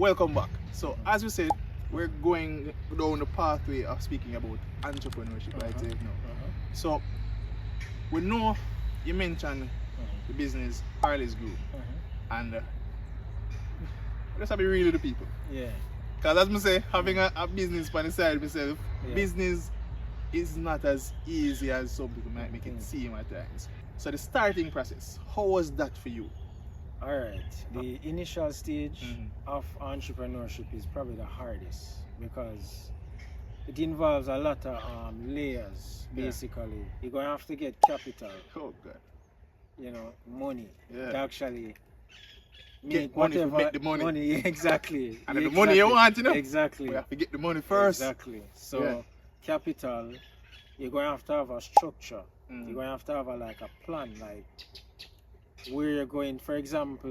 welcome back. So as we said, we're going down the pathway of speaking about entrepreneurship, right? So we know you mentioned the business Harley's Groom, and let's be real with the people. Yeah. Because as I say, having a business on the side myself, business is not as easy as some people might make it seem at times. So the starting process, how was that for you? Alright, the initial stage of entrepreneurship is probably the hardest because it involves a lot of layers, basically. You're going to have to get capital. Oh God. You know, money Yeah. to actually Get make money to whatever make the money. exactly. And the money you want, you know? Exactly. We have to get the money first. Exactly. So capital, you're going to have a structure. You're going to have like a plan, like where you're going. For example,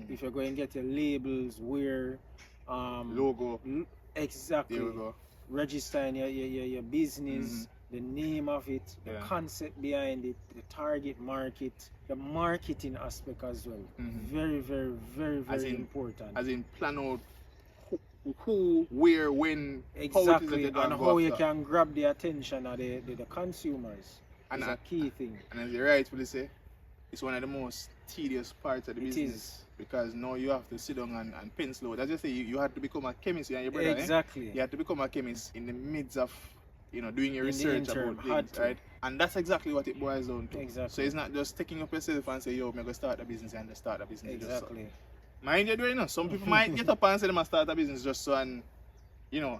if you're going to get your labels, where logo. Exactly. There we go. Registering your business, the name of it, the concept behind it, the target market, the marketing aspect as well. Very, very, very, very important. As in plan out who, where, when, exactly, and how you can grab the attention of the consumers. And is a key thing. And as you rightfully say, it's one of the most tedious parts of the business. Because now you have to sit down and pencil out. As you say, you had to become a chemist, and your brother. Exactly. You had to become a chemist in the midst of, doing your research about things, right? And that's exactly what it boils down to. Exactly. So it's not just taking up yourself and say, yo, I'm going to start a business and just start a business. Exactly. Mind you, doing some people might get up and say they must start a business just so, and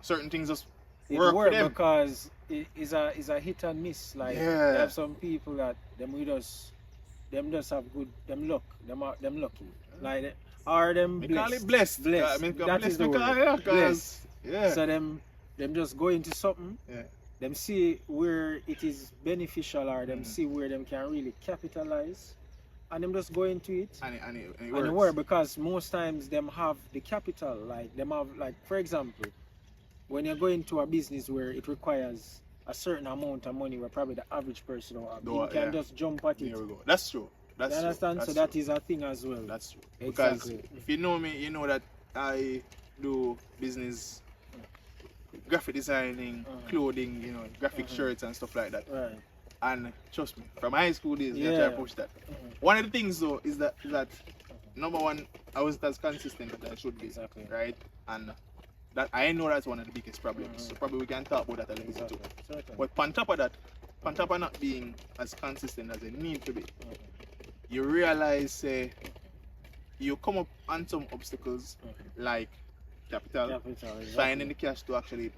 certain things just work for them. Because it is a hit and miss. Like there are some people that them just have good luck. Them lucky. Like are them blessed. Call it blessed. That is the word. Blessed. Yeah. So them just go into something. Yeah. Them see where it is beneficial, or them see where them can really capitalize, and them just go into it. And it works. Because most times them have the capital. Like them have, like, for example, when you're going to a business where it requires a certain amount of money, where probably the average person can just jump at it. There we go. That's true. You understand? So that is a thing as well. That's true. Exactly. Because if you know me, you know that I do business, graphic designing, clothing, graphic shirts and stuff like that. Right. And trust me, from high school days, I try to push that. One of the things though is that number one, I wasn't as consistent as I should be. Exactly. Right? And that I know that's one of the biggest problems. So probably we can talk about that a little bit too. Certainly. But on top of not being as consistent as it need to be, you realize you come up on some obstacles like capital, finding the cash to actually,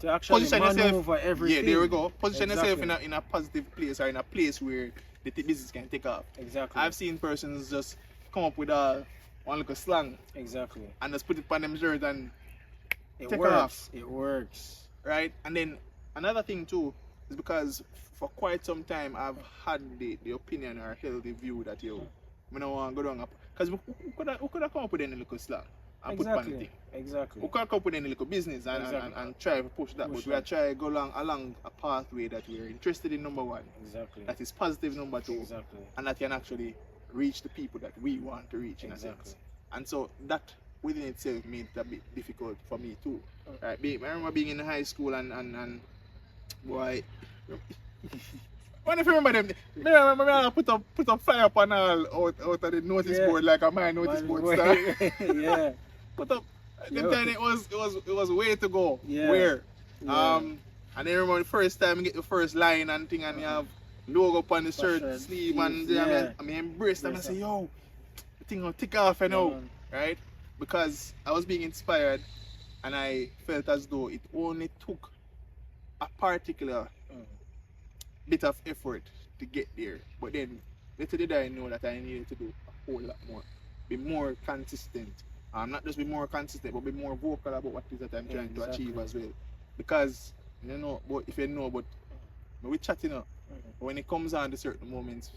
to actually position maneuver yourself, everything. Yeah, there we go. Position yourself in a positive place, or in a place where the business can take off. Exactly. I've seen persons just come up with one little slang. Exactly. And just put it on them shirt and it take works. off. It works. Right? And then another thing too is because for quite some time I've had the opinion or healthy view that I don't want to go down up. Because we could have come up with any little slang and put on the thing. Exactly. We could have come up with any little business and try to push that. But we are trying to go along a pathway that we're interested in, number one. Exactly. That is positive, number two. Exactly. And that can actually reach the people that we want to reach in a sense. And so that within itself made it a bit difficult for me too. Right? I remember being in high school and boy, when if you remember them, I put up fire up and all out of the notice board like a my notice board star. Yeah. Put up. Then it was way to go. Yeah. Where? Yeah. And then remember the first time you get the first line and thing, and you have logo up on the shirt, sleeve, and I embrace them and say, yo, the thing will tick off, right? Because I was being inspired, and I felt as though it only took a particular bit of effort to get there. But then little did I know that I needed to do a whole lot more. Be more consistent. Not just be more consistent, but be more vocal about what it is that I'm trying to achieve as well. Because but if you know, but we chatting up. But when it comes on to certain moments,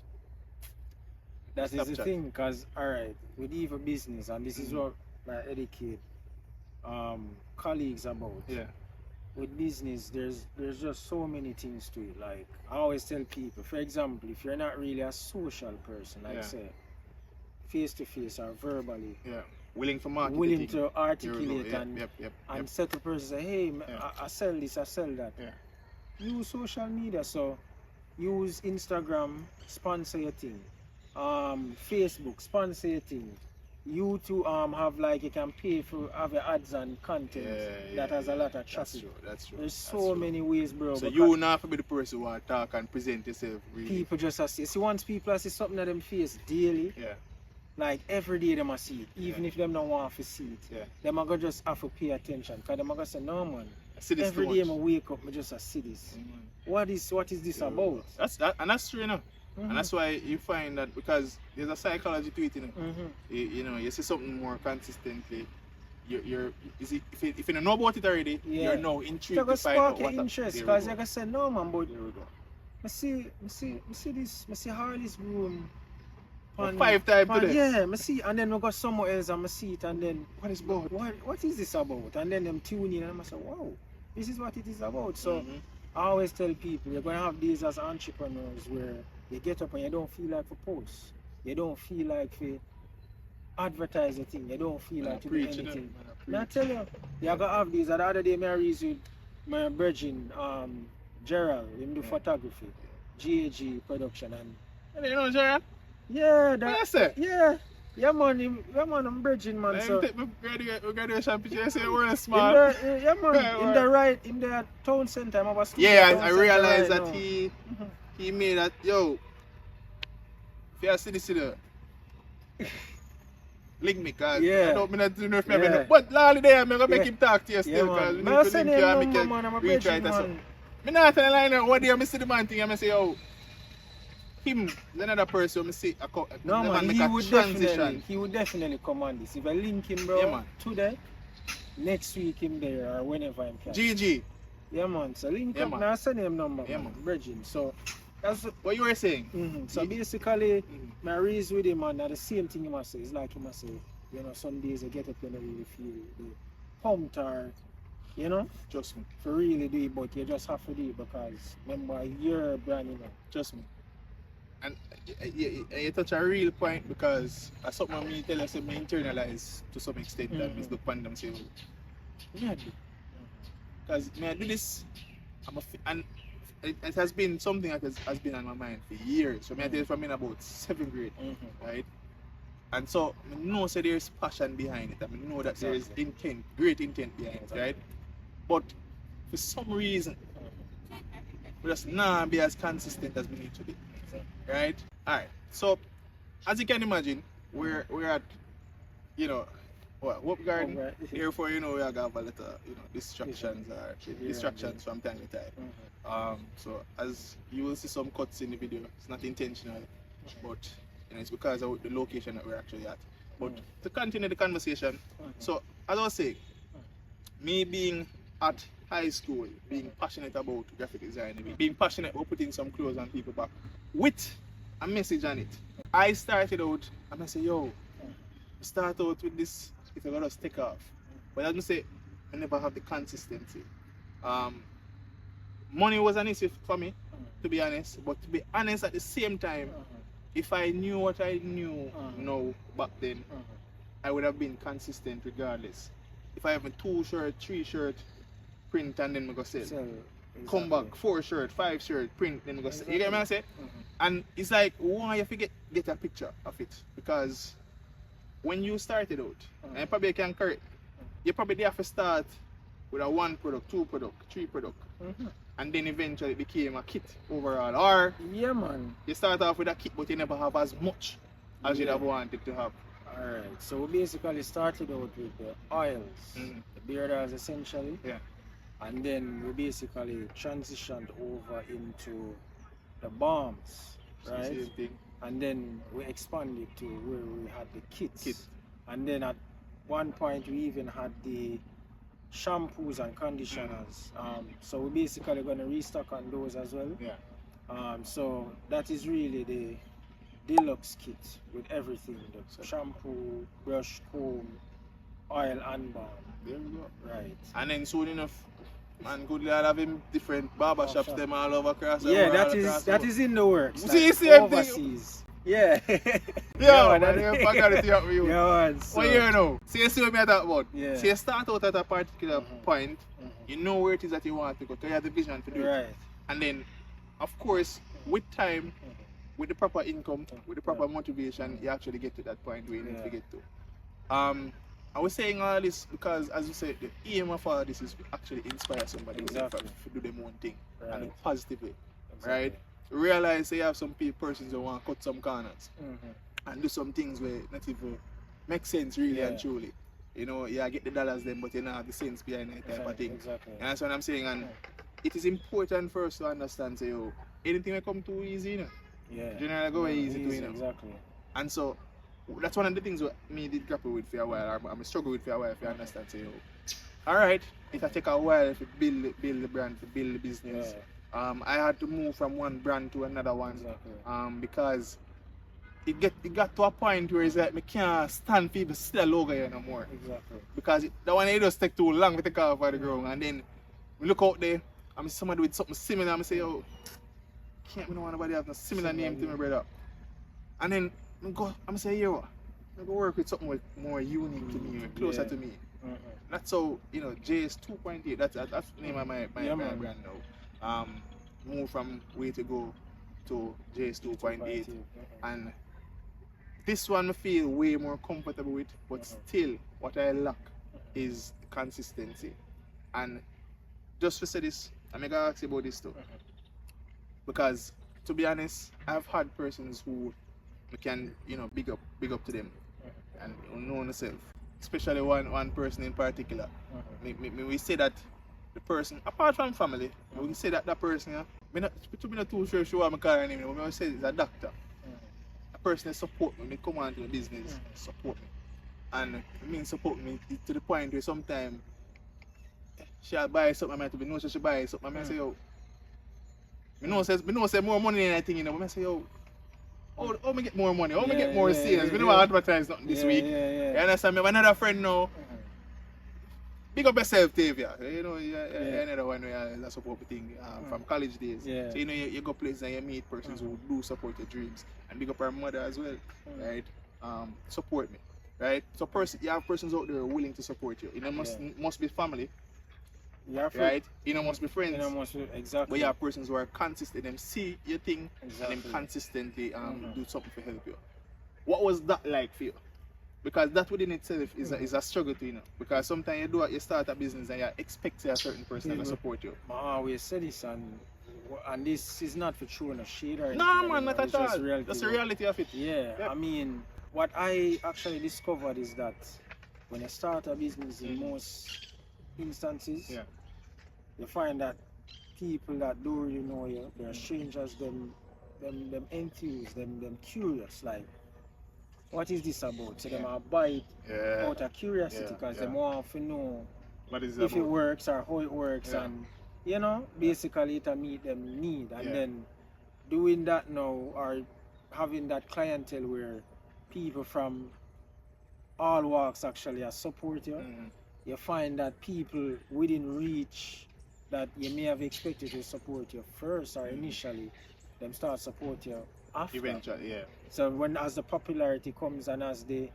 that is the thing. Because alright, with even business, and this is what I educate colleagues about. Yeah. With business, there's just so many things to it. Like I always tell people, for example, if you're not really a social person, like say face to face or verbally, willing to market, willing to articulate yep, and set the person say, hey, I sell this, I sell that. Yeah. Use social media, so use Instagram, sponsor your thing. Facebook, sponsor your thing. You to have like you can pay for have your ads and content that has a lot of traffic. That's true. There's so many ways, bro. So you not have to be the person who talk and present yourself. Really. People just see once people see something that them face daily. Yeah. Like every day they must see it, even if them don't want to see it. Yeah. Them are gonna just have to pay attention. Cause them are gonna say, no man. Every day I wake up, I just see this. What is this about? And that's true, you know. And that's why you find that because there's a psychology to it, you know. You know, you see something more consistently. If you don't know about it already, you're now intrigued to find out what interest. Because like I said, no man, but I see Harley's Groom. 5 times today. Yeah, I see, and then we go somewhere else and I see it, and then what is about? What is this about? And then them tune in and I say, wow, this is what it is about. So I always tell people you're gonna have these as entrepreneurs where you get up and you don't feel like to post, you don't feel like to advertise a thing, you don't feel like to do anything. And I tell you, you're gonna have these. The other day I read with my brethren, Gerald, him do photography, GAG production, and you know Gerald? Yeah, yeah, man, I'm bridging, man. So take my graduation picture. I say we're smart. Yeah, man, in the town center, I was. Yeah, I realized that he made that. Yo, if you see this, link me, cause I don't mean to know if me have but last day I'm gonna make him talk to you still, cause we need to link you and make you retry it. So, me not tell line what day I see the man thing, I say yo. Him, another person, no man, he would definitely come on this. If I link him, bro, today, next week him there or whenever I can. GG. Yeah, man. So link up now, send him number, man. Bridging. So that's what you were saying. So basically, my reason with him, man, the same thing he must say. It's like he must say, you know, some days I get up and I really feel the pumped or, you know, trust me, for really do it, but you just have to do it because remember you're a brand, you know. Trust me. And you touch a real point because as something me tell us me internalize to some extent that means look upon them say, yeah, because I do this, and it has been something that has been on my mind for years. So I tell you from in about 7th grade, right? And so I know so there's passion behind it. I know that there is intent, great intent behind it, right? But for some reason, we just not be as consistent as we need to be. Right? Alright. So as you can imagine, we're at, you know, Whoop Garden. Therefore, you know, we have a lot of, you know, distractions from time to time. So as you will see some cuts in the video, it's not intentional, but you know, it's because of the location that we're actually at. But to continue the conversation, so as I was saying, me being at high school, being passionate about graphic design, being passionate about putting some clothes on people's back with a message on it. I started out and I say, yo, start out with this, it's a lot of stick off. But as I say, I never have the consistency. Money was an issue for me, to be honest. But to be honest, at the same time, if I knew what I knew now back then, I would have been consistent regardless. If I have a 2 shirt, 3 shirt, print and then we go sell. Come back, 4 shirt, 5 shirt, print, then we go sell. You get what I say? And it's like, why you forget get a picture of it? Because when you started out, and you probably can correct, you probably have to start with a 1 product, 2 product, 3 product. And then eventually it became a kit overall. Or yeah, man, you start off with a kit but you never have as much as you'd have wanted to have. Alright, so we basically started out with the oils, the beard oils essentially. Yeah. And then we basically transitioned over into the balms, right? And then we expanded to where we had the kits. And then at one point we even had the shampoos and conditioners. So we're basically going to restock on those as well. Yeah. So that is really the deluxe kit with everything: the shampoo, brush, comb, oil, and balm. There we go. Right. And then soon enough, man, good lad have him different barber shops them all over across. Yeah, that is in the works. See, like same overseas. Yeah. Yeah, man, I got it up with you. Yeah, man. So, 1 year now. See, you see what I talk about? Yeah. See, you start out at a particular point, you know where it is that you want to go, so you have the vision to do right. it. And then, of course, with time, with the proper income, with the proper motivation, you actually get to that point where you need to get to. I was saying all this because, as you said, the aim of all this is to actually inspire somebody to do their own thing and do it positively, right? Realize you have some persons who want to cut some corners and do some things where not even make sense really and truly. You know, yeah, get the dollars then, but you don't have the sense behind it type of thing. Exactly. And that's what I'm saying. And it is important for us to understand, say, oh, anything will come too easy, you know. Yeah. Generally go easy to, you know. Exactly. And so that's one of the things that me did grapple with for a while. I'm struggle with for a while, if you understand. Say, oh, alright, it will take a while to build the brand, to build the business. I had to move from one brand to another one. Because it got to a point where it's like I can't stand people still logo here no more. Exactly. Because the one it just take too long to take off of the ground. And then we look out there, I mean somebody with something similar, I say, oh, can't we know nobody have a similar name to me, brother. And then I'm say, yo, I'm gonna work with something more unique to me, closer to me. That's how, you know, JS 2.8, that's the name of my brand now. Move from way to go to JS 2.8. And this one I feel way more comfortable with, but still what I lack is consistency. And just to say this, I'm gonna ask you about this too. Because to be honest, I've had persons who can, you know, big up to them and know themselves. Especially one person in particular. We say that the person, apart from family, we say that person, I'm not too sure what I'm calling him, but I say it's a doctor. A person that support me, come on to the business, support me. And I mean support me to the point where sometimes she'll buy something, I know she buy something, I say, yo, I know say more money than anything, you know, but I say, yo, how me get more money? How me get more sales? We never advertise nothing this week. You understand me? I have another friend now. Big up yourself, Tavia. You know, another one where I support the thing from college days. So you know, you go places and you meet persons who do support your dreams. And big up our mother as well, right? Support me, right? So you have persons out there willing to support you. You know, must be family. Right? You know, must be friends. You know, must be, exactly. But you have persons who are consistent, them see your thing and them consistently do something to help you. What was that like for you? Because that within itself is a struggle to, you know. Because sometimes you start a business and you expect a certain person to support you. I always say this, and this is not for throwing a shade or anything. No, man, not at all. That's the reality of it. Yeah, I mean, what I actually discovered is that when you start a business, in most instances, you find that people that don't really know you, they're strangers, them enthused, them curious, like, what is this about? So them are buy it out of curiosity because they want to know if it works or how it works, and you know, basically it meet them need. And then doing that now, or having that clientele where people from all walks actually support you, you find that people within reach that you may have expected to support you first or initially, them start support you after. Eventually, So as the popularity comes and as the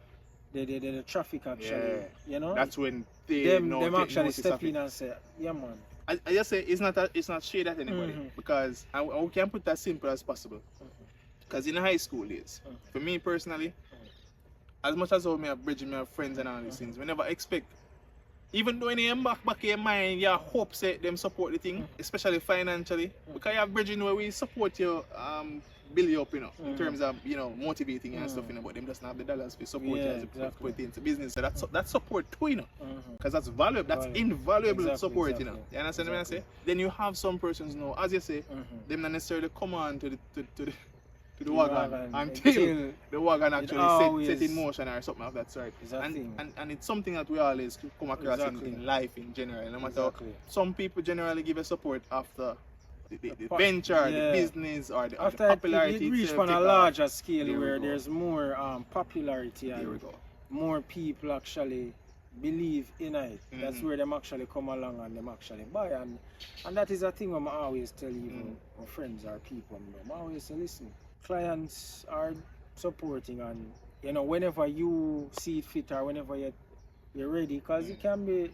traffic actually, you know, that's when them actually step in and say, yeah, man. I just say it's not shade at anybody because I can put that simple as possible. Because in high school days, for me personally, as much as I have bridging my friends and all these things, we never expect. Even though in your back of your mind, you hope say them support the thing, especially financially, because you have bridging where we support you, build you up, you know, in terms of, you know, motivating you and stuff, you know, but them doesn't have the dollars to support you as you put it into business. So that's support too, you know, because that's valuable, that's invaluable support, you know. You understand what I say? Then you have some persons, you know, as you say, them not necessarily come on to the wagon until the wagon actually set in motion or something of that sort. And it's something that we always come across in life in general. No matter some people generally give a support after the venture, the business, or the popularity. It reach on a larger scale where there's more popularity and more people actually believe in it. That's where them actually come along and them actually buy. And that is a thing I always tell even my friends or people. I always say, listen, clients are supporting, and you know, whenever you see it fit or whenever you're ready, because it can be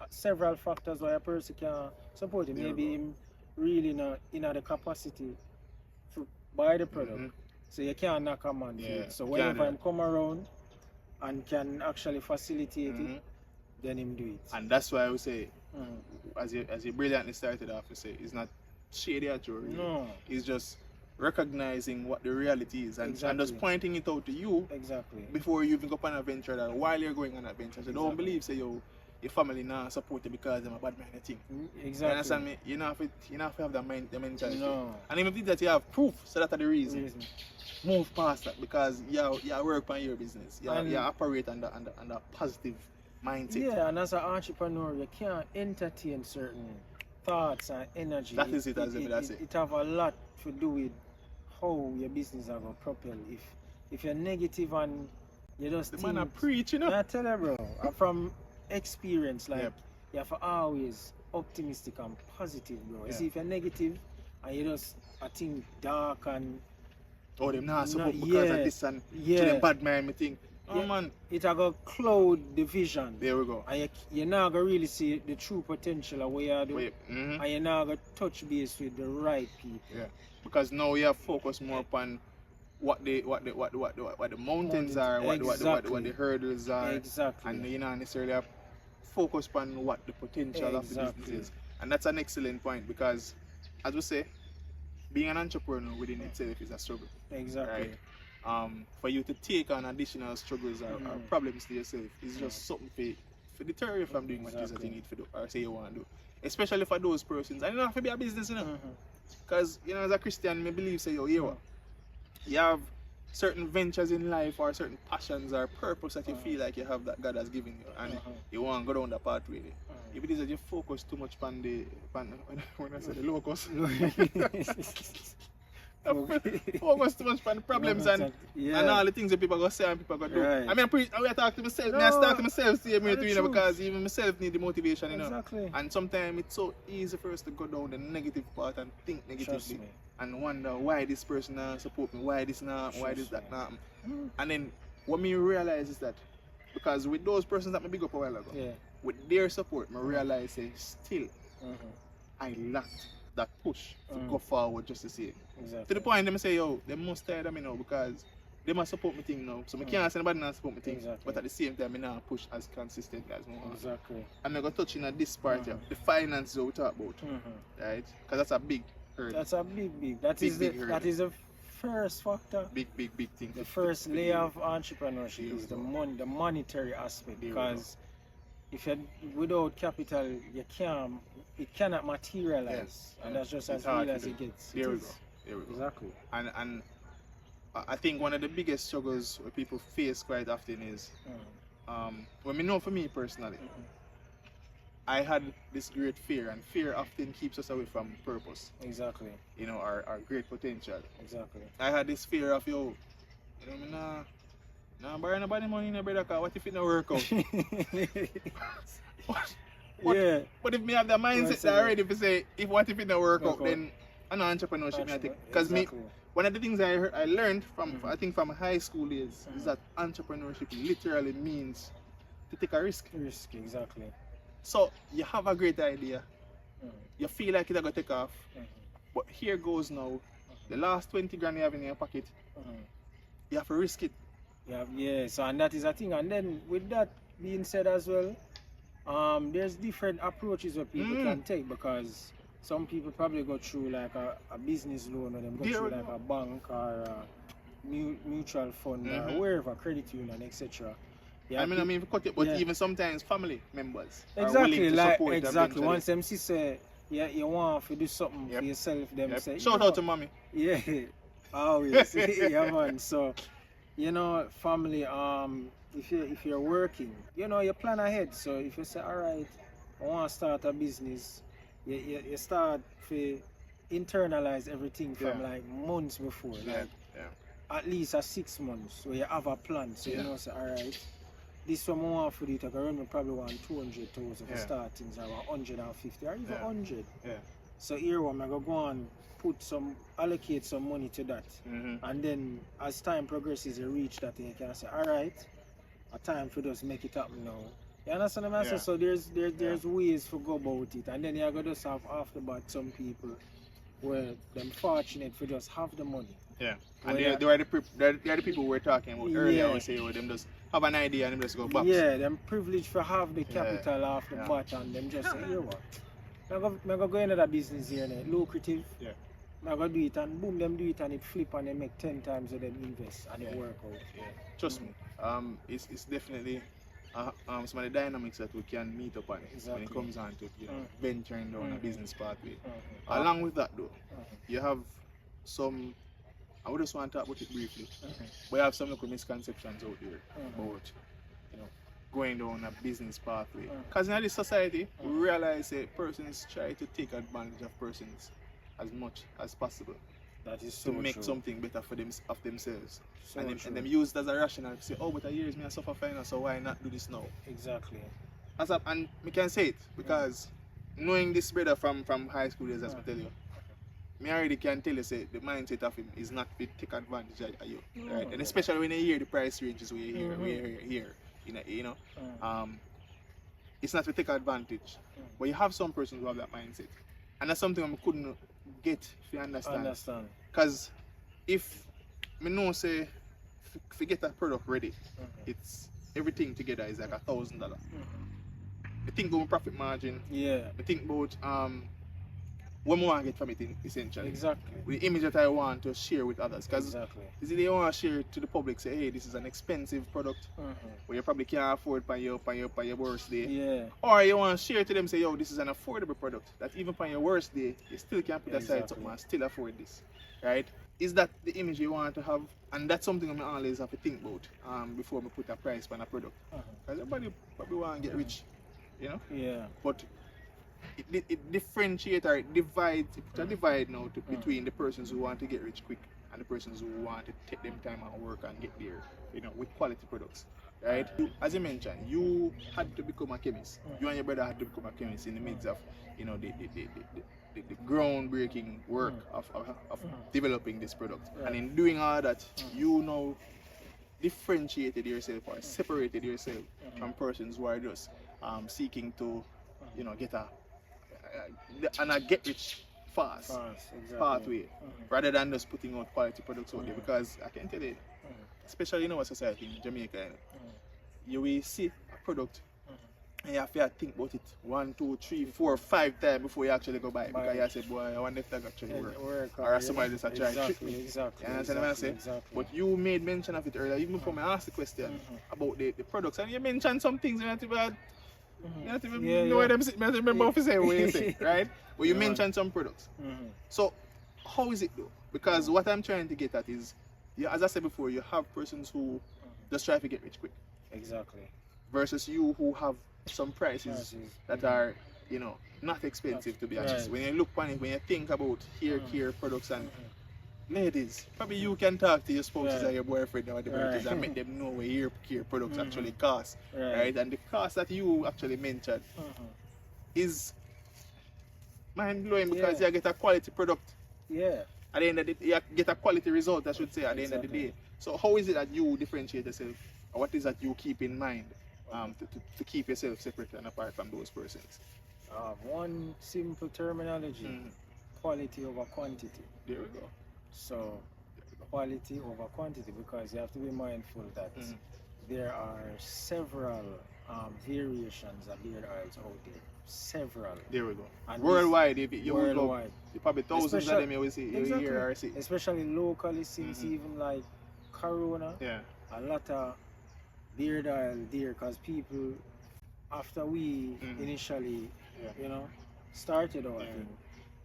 several factors why a person can support it. Maybe him really not in the capacity to buy the product, so you can't knock a man for it. So whenever him come around and can actually facilitate it, then him do it. And that's why I would say, as you brilliantly started off, you say it's not shady at you. Really. No, it's just recognizing what the reality is and just pointing it out to you before you even go on an adventure, that while you're going on an adventure. So don't believe say your family now support you because they're a bad man thing. You understand me? You know if you have the mentality. No. And even if that you have proof, so that's the reason. Move past that, because you work on your business. You operate under positive mindset. Yeah, and as an entrepreneur you can't entertain certain thoughts and energy. That is it, as I say. It have a lot to do with how your business are going to propel. If you're negative and you just the man are preach, you know. I tell you, bro, from experience, like you have to always optimistic and positive, bro. You see, if you're negative and you just think dark and them not support because of this and to them bad man, me think. Oh man, it a go cloud the vision. There we go. And you're not gonna really see the true potential of what you're doing. And you're not gonna touch base with the right people. Yeah. Because now you have focused more upon what the mountains are, what the hurdles are. Exactly. And you not necessarily have focused upon what the potential of the business is. And that's an excellent point, because as we say, being an entrepreneur within itself is a struggle. Exactly. Right? For you to take on additional struggles or problems to yourself is just something for deter you from doing what it is that you need to do or say you want to do. Especially for those persons. And you don't have to be a business, you know. Because, you know, as a Christian, I believe, say, you have certain ventures in life or certain passions or purpose that you feel like you have that God has given you, and you want to go down that path really. If it is that you focus too much on when I say the locust, focus too much on the problems and all the things that people go say and people go do. Right. I mean, I talk to myself. I talk to myself, because even myself need the motivation, you know. Exactly. And sometimes it's so easy for us to go down the negative part and think negatively and wonder why this person not support me, why this not, why this that not. And then what me realize is that because with those persons that me big up a while ago, with their support, I realize still I lacked that push to go forward just to see it. Exactly. To the point them say, yo, they must tired of me now because they must support me thing now. So I can't say nobody not support me thing. But at the same time, I not push as consistently as more. Exactly. And I'm going to touch in this part here, the finances we talk about. Right? Because that's a big hurdle. That's a big. That is the first factor. Big thing. The first layer of entrepreneurship is the money, the monetary aspect. Because if you're without capital, it cannot materialize, and that's just as real as it gets. There we go. Exactly. And I think one of the biggest struggles where people face quite often is, well, me know for me personally, I had this great fear, and fear often keeps us away from purpose. Exactly. You know, our great potential. Exactly. I had this fear of, me nah borrow nobody money in a brother, cause what if it don't work out? But if me have the mindset that already to say, what if it don't work out, then I know entrepreneurship. Because one of the things I learned from I think from high school days is that entrepreneurship literally means to take a risk. Exactly. So you have a great idea, you feel like it's gonna take off, but here goes now, the last 20 grand you have in your pocket, you have to risk it. So and that is a thing. And then with that being said as well, there's different approaches that people can take, because some people probably go through like a business loan, or them go through like a bank or a mutual fund or wherever, credit union, etc. I mean, but even sometimes family members are willing to support. Exactly. Once them say, you want to do something for yourself, them say. Shout out to mommy. Yeah, always. Yeah, man. So, family. If you're working, you plan ahead. So if you say, all right, I want to start a business, you start to internalize everything from like months before, at least 6 months, so you have a plan. So say, all right, this one I want to do it, I can probably want 200,000 for start things, or 150 or even 100. So here I'm going to go and allocate some money to that. And then as time progresses, you reach that and you can say, all right, a time for just make it happen now. You understand what I'm saying? So there's ways to go about it. And then you're going to just have after that some people where they're fortunate for just have the money. Yeah. And they are the people we're talking about earlier. I would say, them just have an idea and them just go back. Yeah, them privileged for have the capital off the bat and them just say, here what? I'm going to go into that business here, lucrative. Yeah. I'm going to do it and boom, them do it and it flip and they make 10 times of them invest and it work out. Yeah. Trust me, it's definitely some of the dynamics that we can meet upon when it comes on to venturing down a business pathway. Along with that though, you have some, I would just want to talk about it briefly, but you have some local misconceptions out there about going down a business pathway. Because in this society, we realize that persons try to take advantage of persons as much as possible. That is so to make true. something better for themselves. So and them use it as a rationale to say, oh, but a years me I suffer finance, so why not do this now? Exactly. And we can say it because knowing this brother from high school days, as I tell you, me already can tell you say the mindset of him is not to take advantage of you. Right? And especially when you hear the price ranges where you hear it's not to take advantage. But you have some persons who have that mindset. And that's something I couldn't get if you understand. Because if me know say if you get a product ready, it's everything together is like $1,000. I think about profit margin. Yeah. I think about what I want to get from it essentially. Exactly. With the image that I want to share with others. Because they want to share it to the public, say, hey, this is an expensive product where you probably can't afford by your worst day. Yeah. Or you want to share to them, say, yo, this is an affordable product that even by your worst day, you still can put aside something and still afford this. Right? Is that the image you want to have? And that's something I always have to think about before I put a price on a product. Because everybody probably want to get rich, Yeah. But it differentiates or it divides, it's a divide now between the persons who want to get rich quick and the persons who want to take them time and work and get there, with quality products. Right? As you mentioned, you had to become a chemist. You and your brother had to become a chemist in the midst of, the groundbreaking work of developing this product. And in doing all that, you now differentiated yourself or separated yourself from persons who are just seeking to, get a get rich fast pathway rather than just putting out quality products out there. Because I can tell you, especially in our society in Jamaica, you will see a product and you have to think about it 1, 2, 3, 4, 5 times before you actually go buy it. Because you say, boy, I wonder if that actually work. Or somebody just try to trick me. Exactly. You understand what I say? But you made mention of it earlier, even before I asked the question about the products. And you mentioned some things you have to you don't even know where them sit. I don't remember what you say, what you say, right? But you mentioned some products. So, how is it though? Because what I'm trying to get at is, as I said before, you have persons who just try to get rich quick. Exactly. Versus you who have some prices that are, not expensive to be honest. When you look on it, when you think about hair care products and ladies, probably you can talk to your spouses or your boyfriend or whatever it is and make them know where hair care products actually cost. Right? And the cost that you actually mentioned is mind blowing because you get a quality product. Yeah. At the end of the day, you get a quality result, I should say, at the end of the day. So how is it that you differentiate yourself? Or what is that you keep in mind to keep yourself separate and apart from those persons? One simple terminology, quality over quantity. There we go. So, quality over quantity, because you have to be mindful that there are several variations of beard oils out there. Several. There we go. And worldwide, worldwide. Probably thousands of them you will see, you hear or see. Especially locally, since even like Corona, a lot of beard oil there, because people, after we initially, started our thing,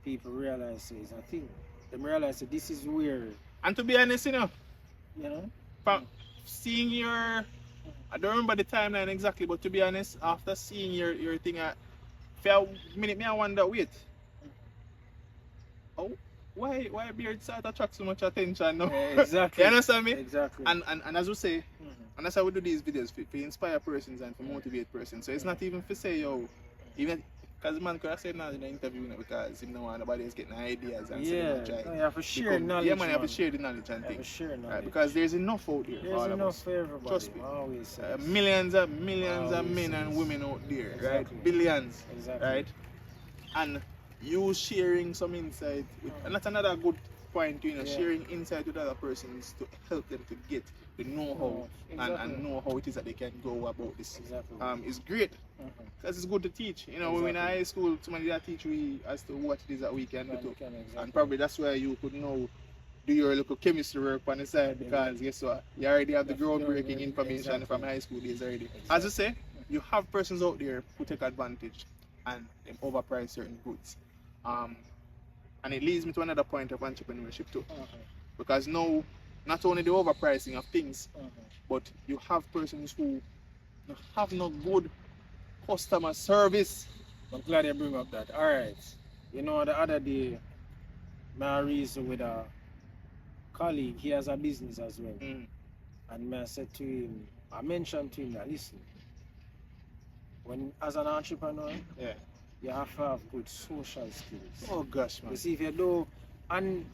people realize it's a thing. They realize that this is weird. And to be honest, from seeing your, I don't remember the timeline exactly, but to be honest, after seeing your thing, for a minute, I wonder, wait, why beard start to attract so much attention now? Exactly. You understand me? Exactly. And as we say, and that's how we do these videos, to inspire persons and to motivate persons. So it's not even for say, even Because the man could have said that in the interview because him no want nobody else getting ideas and say no, you have to share knowledge. Yeah, man, you have to share the knowledge and things. Right? Because there's enough out there. There's enough for everybody. Trust me. Always millions of men and women out there, exactly. right? Billions, exactly. right? And you sharing some insight, and that's another good point, sharing insight with other persons to help them to get the know-how and know how it is that they can go about this. Exactly. It's great because it's good to teach. When we're in high school, somebody that teach we as to what it is that we can do. And probably that's where you could know do your little chemistry work on the side because guess what? You already have the groundbreaking information from high school days already. As I say, you have persons out there who take advantage and them overprice certain goods. And it leads me to another point of entrepreneurship too. Because now, not only the overpricing of things, but you have persons who have no good customer service. I'm glad you bring up that. Alright. The other day, I reasoned with a colleague, he has a business as well. And I said to him, I mentioned to him that listen, as an entrepreneur, you have to have good social skills. Oh gosh, man. You see, if you do, and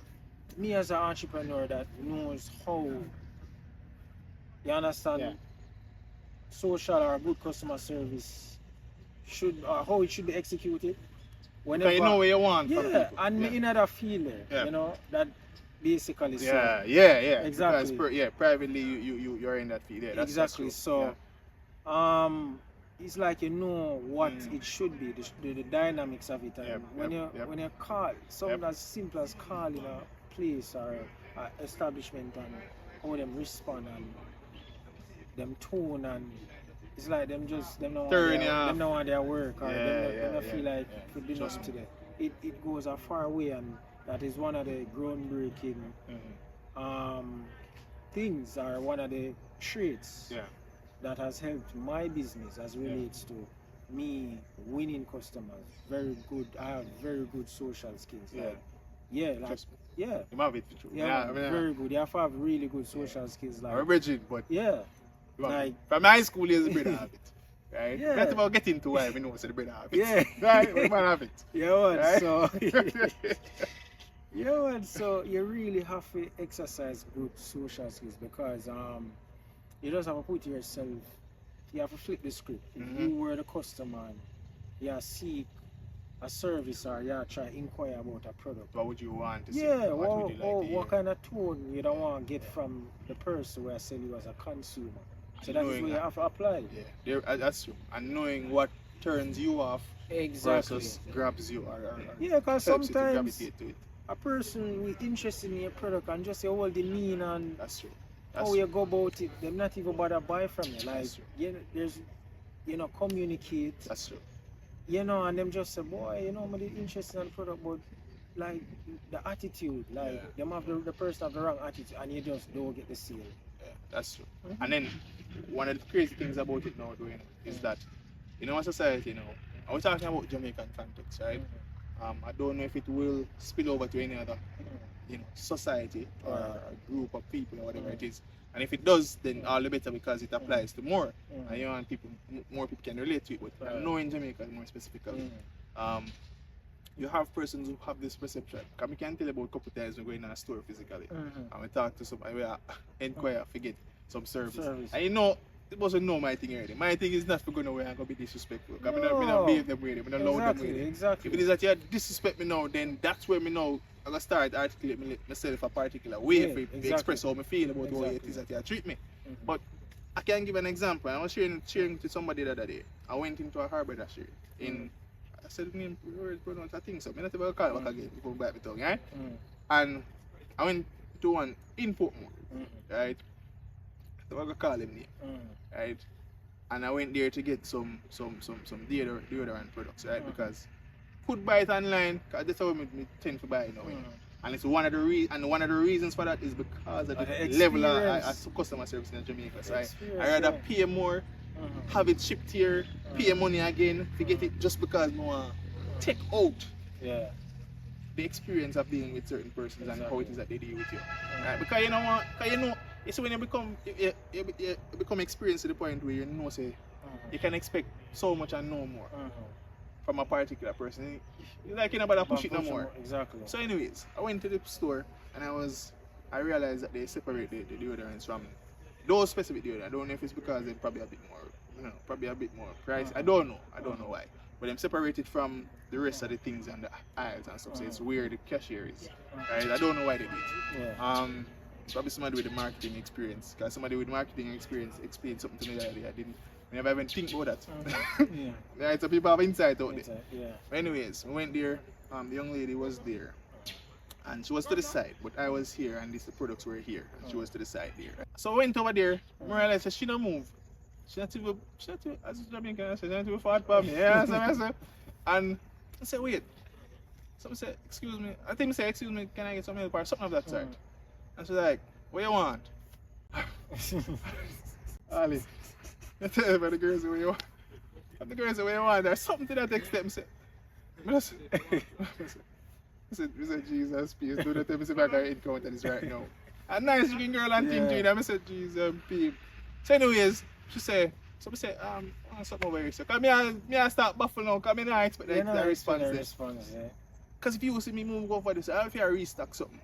me as an entrepreneur that knows how, you understand, social or good customer service should, or how it should be executed. Whenever, you know where you want. Yeah, and me in that feeling, that basically. Exactly. Because privately you're in that field. Yeah, exactly. So, it's like what it should be, the dynamics of it. And when you call, something as simple as calling a place or an establishment and how them respond and them tone and it's like them don't want their work or they don't feel like it could be enough today. It goes a far way and that is one of the groundbreaking things or one of the traits that has helped my business as relates to me winning customers. Very good. I have very good social skills. You have it for true. Very good. You have to have really good social skills. Like, but like from high school years, the brother have it. Right? Yeah. Not about getting to where we know so the brother have it. Yeah. Right? We man have it. So you really have to exercise good social skills because you just have to put yourself, you have to flip the script. If you were the customer and you seek a service or you try to inquire about a product. What would you want to see? What kind of tone you don't want to get from the person who sell you as a consumer. So that's where you have to apply. Yeah, that's true. And knowing what turns you off versus grabs you because sometimes a person with interest in your product and just your whole demeanor and that's true. How you go about it, they're not even bother buy from you. Like there's communicate. That's true. And them just say, boy, I'm interested in the product, but like the attitude, like them have the person have the wrong attitude and you just don't get the sale. Yeah, that's true. And then one of the crazy things about it now is that in our society I was talking about Jamaican context, right? I don't know if it will spill over to any other society or a group of people or whatever it is. And if it does, then all the better because it applies to more. And more people can relate to it. But I know in Jamaica more specifically, you have persons who have this perception. Because I can tell you about a couple of times we go in a store physically and we talk to somebody, we inquire, forget some service. And it wasn't my thing already. My thing is not for going away and go be disrespectful. Because I don't behave them with it. I don't love them with it. Exactly. If it is that you disrespect me now, then that's where me know I'm going to start articulating myself a particular way to express how I feel about the way it is that you treat me. But I can give an example. I was sharing to somebody the other day. I went into a haberdashery I said the name, I think so. I'm not even going to call it back again before I bite my tongue, right? And I went to one in Portmore, right? So I'm going to call him name, right? And I went there to get some deodorant products, right? Because could buy it online, because that's how I tend to buy it now. And it's one of the reasons for that is because of the level of customer service in Jamaica. So I rather pay more, have it shipped here, pay money again to get it just because I want to take out the experience of dealing with certain persons and how it is that they deal with you. Right? Because it's when you become experienced to the point where say you can expect so much and no more. from a particular person. You like, you know, but push it no more. Exactly. So anyways, I went to the store and I realized that they separate the deodorants from those specific deodorants. I don't know if it's because they're probably a bit more, you know, probably a bit more price. I don't know why. But I'm separated from the rest of the things and the aisles and stuff. So it's where the cashier is. Right? I don't know why they did it. Yeah. Probably somebody with the marketing experience. Because somebody with marketing experience explained something to me that I didn't. I never even think about that. Yeah. Right, so people have insight out there. Yeah. But anyways, we went there. The young lady was there. And she was to the side, but I was here and the products were here. And she was to the side there. So I went over there. I realized that she don't move. She not too, as a Jamaican, she not too fat for me. Yeah, so I said, and I said, wait. Someone said, excuse me. I think I said, excuse me, can I get some help or something of that sort? And she's like, what you want? Ali, I tell you about the girls what you want. And the girls what you want. There's something to that extent. I said, Jesus, please do not tell me if I can encounter this right now. A nice looking girl and thing doing that. I said, Jesus, peep. So anyways, she said, so I said, something over here. So come here, I start buffering now, because I don't expect that response. Because if you see me move over this, I'll feel restock something.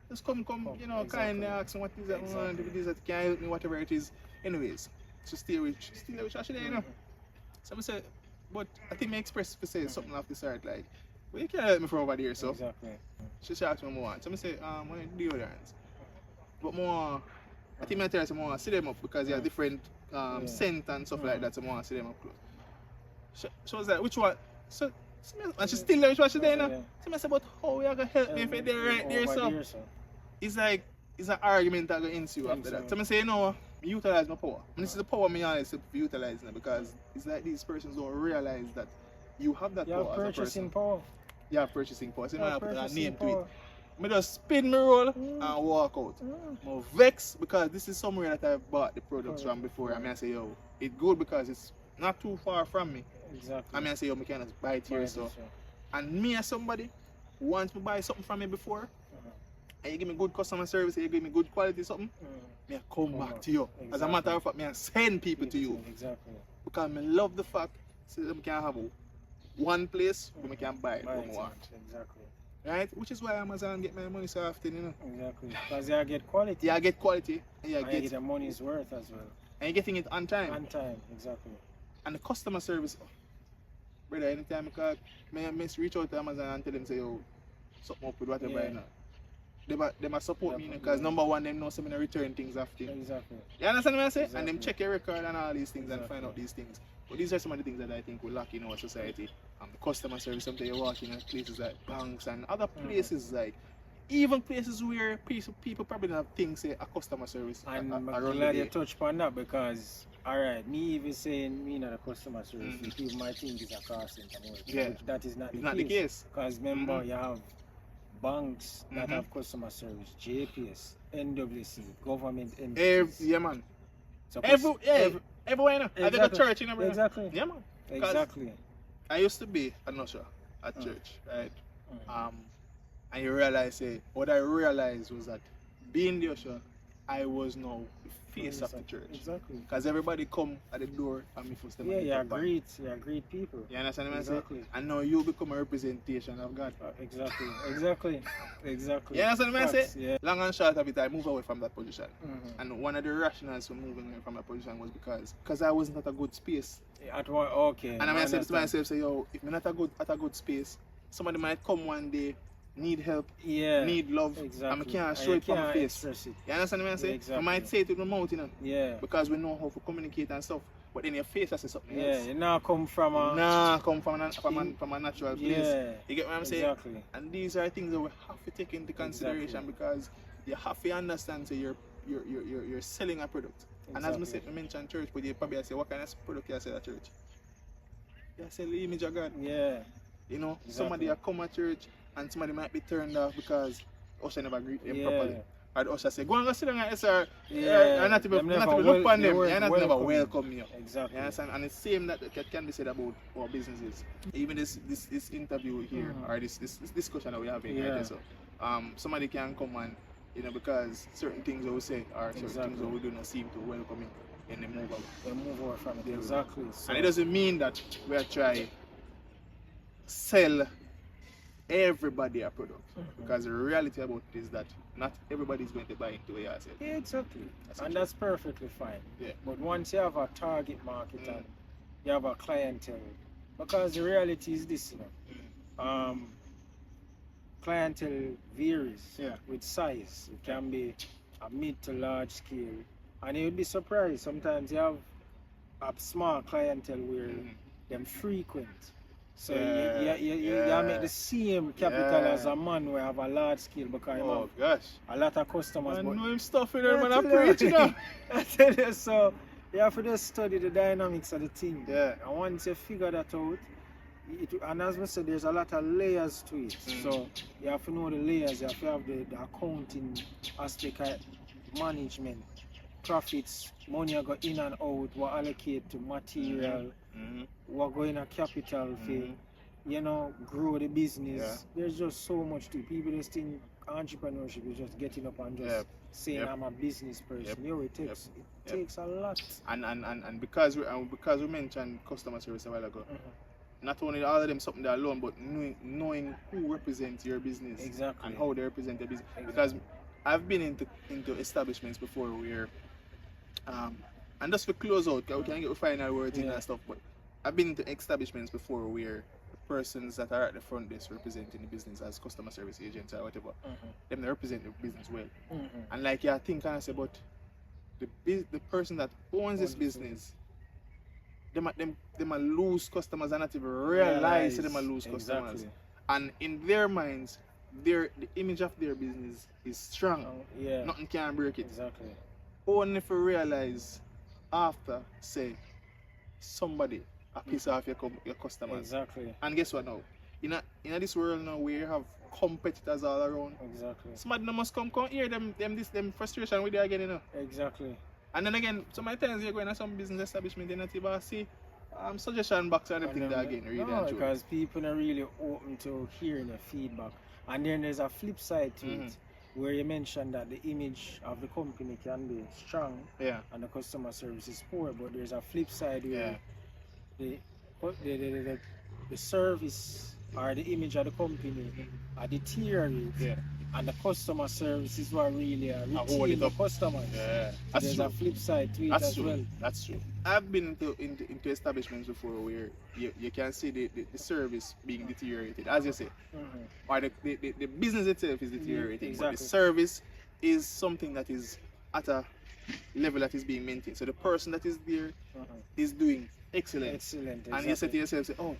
Just come, you know, kindly ask what is that one, if it is that can help me, whatever it is. Anyways, she stay with she there, you know. So I said, but I think my express to say something off the side, like, well, you can't help me from over there, so. Exactly. She asked me more. So I say, what deodorants? But more, I think I tell her some more, sit them up because they have different scent and stuff like that, so more sit them up close. She was like, which one? So, and she's still there, which one she's there now? So I said, but how are you going to help me if you're there right there, so? It's like, it's an argument that going to ensue after that. So I say, you know, utilize my power. And this is the power me honestly utilizing it because it's like these persons don't realize that you have that power as a person. Power. You have purchasing power. So you have to put a name to it. I just spin my roll and walk out. I'm vexed because this is somewhere that I've bought the products from before. I mean, I say, yo, it's good because it's not too far from me. Exactly. I mean, I say, yo, I can just buy it here. So. And me as somebody who wants to buy something from me before, and you give me good customer service, and you give me good quality something, me I come back to you. Exactly. As a matter of fact, me I send people to you. Exactly. Because I love the fact that we can have one place where we can buy what we want. Exactly. Right? Which is why Amazon get my money so often, you know. Exactly. Because they get quality. Yeah, I get quality. And you get the money's worth as well. And you're getting it on time. On time, exactly. And the customer service, brother, anytime I call, I reach out to Amazon and tell them, say, yo, something up with whatever I know. They must support me because number one, them know some return things after. Exactly. You understand what I say? Exactly. And them check your record and all these things and find out these things. But these are some of the things that I think we lack in our society. The customer service, sometimes you're walking at places like banks and other places like, even places where people probably don't have things say a customer service. And I'm glad you touched upon that because, alright, me even saying me not a customer service, people might think it's a car center. Yeah. That is not the case. Because remember, you have banks that have customer service, JPS, NWC, government entities. Yeah, man. So everywhere, you know. Exactly. I did a church, you know. Exactly. Yeah, man. Exactly. I used to be an usher at church, right? And you realize, what I realized was that being the usher, I was now the face of the church. Exactly. Because everybody come at the door and me first. Yeah, you greet people. You understand what I'm saying? Exactly. And now you become a representation of God. Exactly. You understand what I'm saying? Yeah. Long and short of it, I moved away from that position. And one of the rationales for moving away from that position was because I wasn't at a good space. Okay. And I said to myself, say, yo, if I'm not at a good space, somebody might come one day, need help, need love, and I can't show it from my face. You understand what I'm saying? Exactly. I might say it with my mouth, you know. Yeah. Because we know how to communicate and stuff. But in your face, I say something else. Yeah, you now come from a... from a natural place. Yeah. You get what I'm saying? Exactly. And these are things that we have to take into consideration because you have to understand that you're selling a product. And as I mentioned church, but you probably say, what kind of product you sell at church? You sell the image of God. Yeah. You know, somebody will come at church and somebody might be turned off because usher never greet them properly. Or the usher say, go and go sit down at SR. And not even look on them. You're not never welcome you. Exactly. You understand? And it's the same that can be said about our businesses. Even this interview here, or this discussion that we're having right there. So somebody can come and, you know, because certain things that we say or certain things that we do not seem to welcome in, and they move out. They move away from it. Exactly. So, and it doesn't mean that we are trying sell everybody a product. Because the reality about it is that not everybody is going to buy into what you sell. Yeah, exactly. That's perfectly fine. Yeah. But once you have a target market and you have a clientele, because the reality is this, clientele varies with size. It can be a mid to large scale, and you would be surprised. Sometimes you have a small clientele where them frequent. So you make the same capital as a man who have a large scale because you have a lot of customers. I know him stuff with them and I preach it. I tell you, so you have to just study the dynamics of the thing. Yeah. And once you figure that out, and as I said, there's a lot of layers to it. So you have to know the layers. You have to have the accounting aspect of management, profits, money I go in and out, what allocate to material, what go in a capital fee, grow the business. Yeah. There's just so much to it. People just think entrepreneurship is just getting up and just saying I'm a business person. It takes a lot. And because we mentioned customer service a while ago. Not only all of them something there alone, but knowing who represents your business and how they represent their business. Because I've been into establishments before where, and just to close out, we can get the final words in and stuff, but I've been into establishments before where the persons that are at the front desk representing the business as customer service agents or whatever, them they represent the business well. And like I think and I say, but the person that owns this business, them lose customers and not even realize them lose customers. And in their minds, the image of their business is strong. Nothing can break it. Only if you realize after, say, somebody a piece off your customers. And guess what now? In this world now where you have competitors all around. Somebody must come hear them frustration with you again, And then again, so many times you're going to some business establishment, they not even see suggestion box and everything there again. Because people are really open to hearing the feedback. And then there's a flip side to it, where you mentioned that the image of the company can be strong and the customer service is poor, but there's a flip side where the service or the image of the company are deteriorating. And the customer service is what really retain the customers. There's a flip side to it as well. That's true. I've been into establishments before where you can see the service being deteriorated, as you say. Or the business itself is deteriorating, but the service is something that is at a level that is being maintained. So the person that is there is doing excellent. And you say to yourself, oh,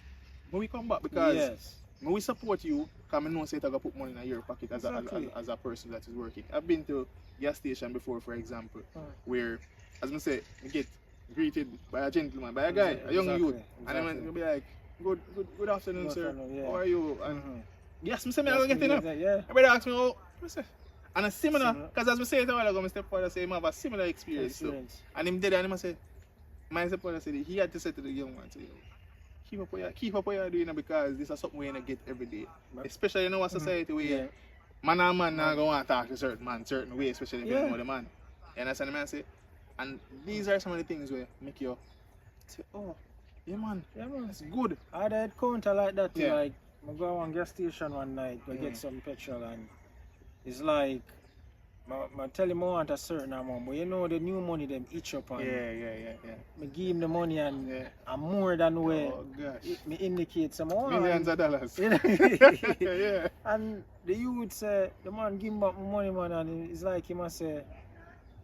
when we come back, because when we support you, because I know say to put money in your pocket as a person that is working. I've been to gas station before, for example, where, as I say, you get greeted by a gentleman, by a guy, a young youth, and then you'll be like, good afternoon, sir. How are you? And yes, I say, I'm getting up. Everybody asks me, oh, what's that? And a similar, because as we say it a while ago, my stepfather said he have a similar experience. And him did, and him say, my stepfather said he had to say to the young man, keep up what you're doing because this is something we're going to get every day. Especially in our society where man and man not going to talk to certain man, certain way, especially if you know the man. You understand what I say? And these are some of the things where make you say, oh, yeah man, it's good. I had a counter like that too. Like, I go on gas station one night to get some petrol and it's like, I tell him I want a certain amount, but you know the new money them each up on. I give him the money and I'm more than where me indicate some more. Millions of dollars. And the youth say, the man give him back my money, man, and it's like he must say,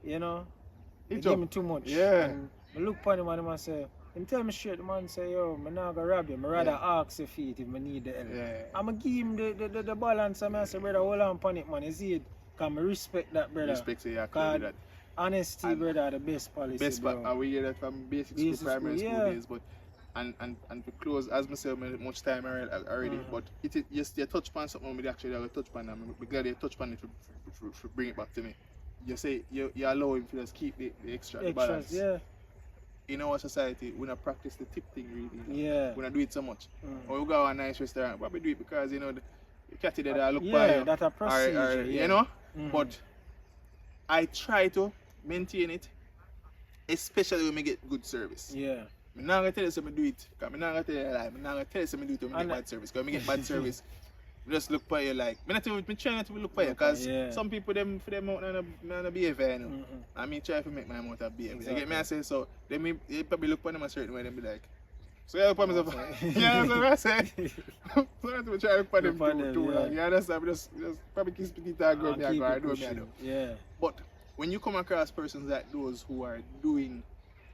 he give me too much. And I look upon him and he must say, him tell me straight, the man say, yo, I'm not gonna rob you, I rather ask your feet if I need the help. I'm gonna give him the balance and I say, brother, hold on upon it, man, you see it. Can I respect that, brother? Respect, that. Honesty, brother, are the best policy. We hear that from basic school, primary school days, but and to close, as myself, much time already, but you touch upon something we actually have touch upon, and I'm glad you touch upon it to bring it back to me. You say you allow him to just keep the extra, the balance. In our society, we don't practice the tip thing really. We don't do it so much. Or we go to a nice restaurant, but we do it because the catty there that look by you. That's a procedure, you know. But I try to maintain it, especially when we get good service. I'm not going to tell you something do it. Because I'm not going to tell you like, I'm not going to tell you something do it when I get bad service. Because I get bad service, I just look for you like, I'm trying not to look for you. Because some people, for them out not behavior, you know. I mean, try to make my mouth a behavior. Exactly. You get me? I say, so they probably look for them a certain way and be like, so you look for myself. You know what I'm saying? So I'm try to look for them too. You understand? Just probably keep speaking to girl, I do. Yeah. But when you come across persons like those who are doing,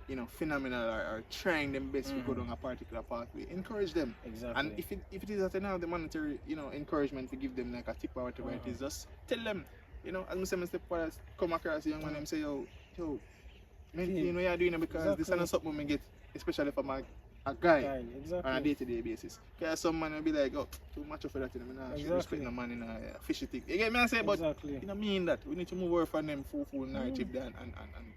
you know, phenomenal or trying them best to go down a particular pathway, encourage them. Exactly. And if it is at now the monetary, you know, encouragement to give them like a tip or whatever it is, just tell them, you know, as I step forward, come across a young man and say, yo, man, you know you're doing it because this is not something we get, especially from a guy on a day-to-day basis. Because some man will be like, oh, too much for that, you know, I should respect the man in a fishy thing. You get me? I say, but you know, mean that we need to move away from them full narrative there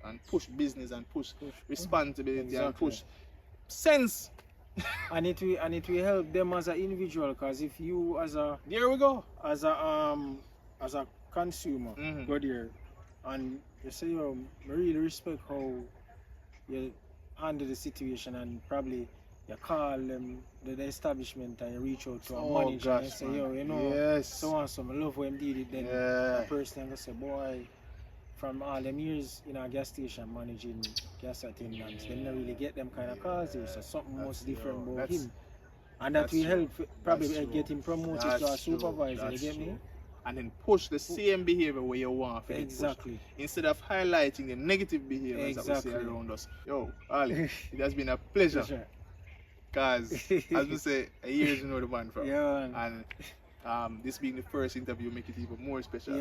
and push business and push responsibility and push sense. and it will help them as an individual, because if you as a as a consumer go there and you say, yo, I really respect how you handle the situation, and probably you call them the establishment and you reach out to a manager and say, yo, you know, so and so, I love when did it. Then the person will say, boy, from all them years in a gas station managing gas attendants, they don't really get them kind of calls. So something most different about him. And that will help probably get him promoted to a supervisor, you get me? And then push the same behavior where you want. Exactly. Instead of highlighting the negative behaviors that we see around us. Yo, Ali, it has been a pleasure. Because, as we say, a years you know the man from. And this being the first interview make it even more special.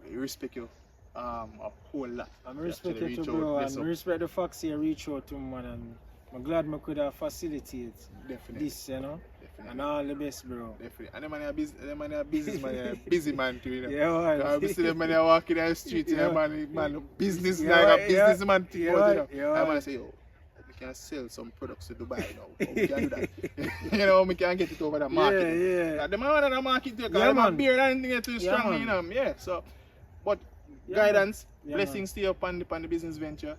We respect you a whole lot. I respect you too, bro. And I respect the fact you reach out to man, and I'm glad I could have facilitated this, you know. And all the best, bro. Definitely. And them man are businessman, busy man too, you know. I see them man walking down the street, you know, man, business like a businessman thing, you know. I man say, yo, we can sell some products to Dubai now. We can do that. You know, we can get it over the market. The man on the market too, because the beer and anything too strong, you know. Yeah, so, but guidance, blessings to you upon the business venture,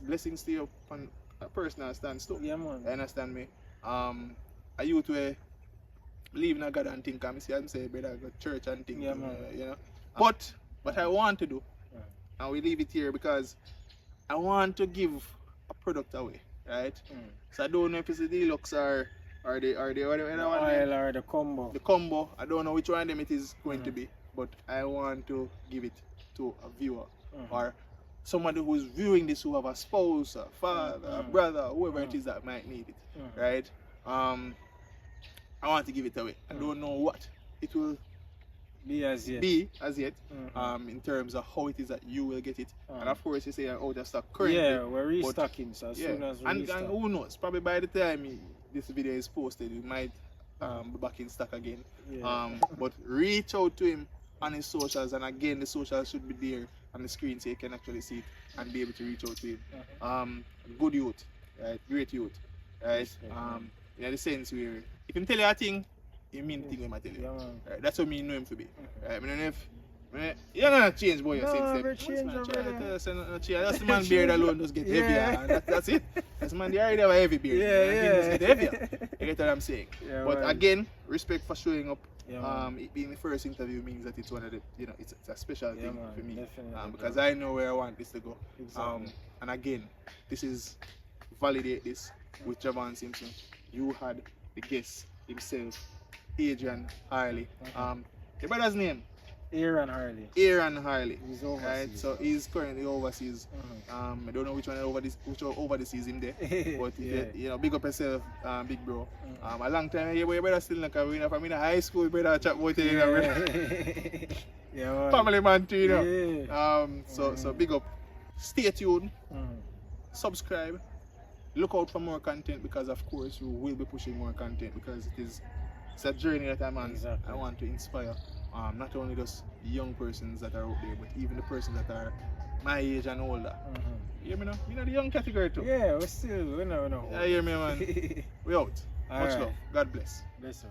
blessings to you upon a personal stance too. Yeah, man. You understand me? A youth where believe in God and think, I'm saying, brother, go to church and think, you know. But what I want to do, and we leave it here because I want to give a product away, right? So I don't know if it's the deluxe or the oil or the combo. The combo, I don't know which one of them it is going to be, but I want to give it to a viewer or somebody who's viewing this who have a spouse, a father, a brother, whoever it is that might need it, right? I want to give it away. I don't know what it will be as yet, in terms of how it is that you will get it. And of course, you say out of stock currently. Yeah, we're restocking, so as soon as we restock. And who knows, probably by the time this video is posted, we might be back in stock again. But reach out to him on his socials, and again, the socials should be there on the screen so you can actually see it and be able to reach out to him. Good youth, right? Great youth, right? In the sense where if him tell you a thing, you mean the thing him I tell you. Right? That's what me know him to be. Right? I mean, you're not change, boy. That's the man beard alone just get heavier, and that's it. That's man, they already have a heavy beard. Just get heavier. You get what I'm saying? But again, respect for showing up. It being the first interview means that it's one of the, you know, it's a special thing for me. Because I know where I want this to go. And again, this is Validate This with Javaune Simpson. You had the guest himself, Adrian Harley. Your brother's name? Adrian Harley. Adrian Harley. He's overseas. Right? So he's currently overseas. I don't know which one overseas him there. But you know, big up yourself, big bro. A long time your brother still like a from in high school, brother chat about it, you know. Family man too, you know. So big up. Stay tuned. Subscribe. Look out for more content, because of course we will be pushing more content, because it's a journey that I'm on. I want to inspire not only those young persons that are out there, but even the persons that are my age and older. You hear me now? You know the young category too. Yeah, we know. Yeah, you hear me, man? We out. Much love. God bless. Bless you.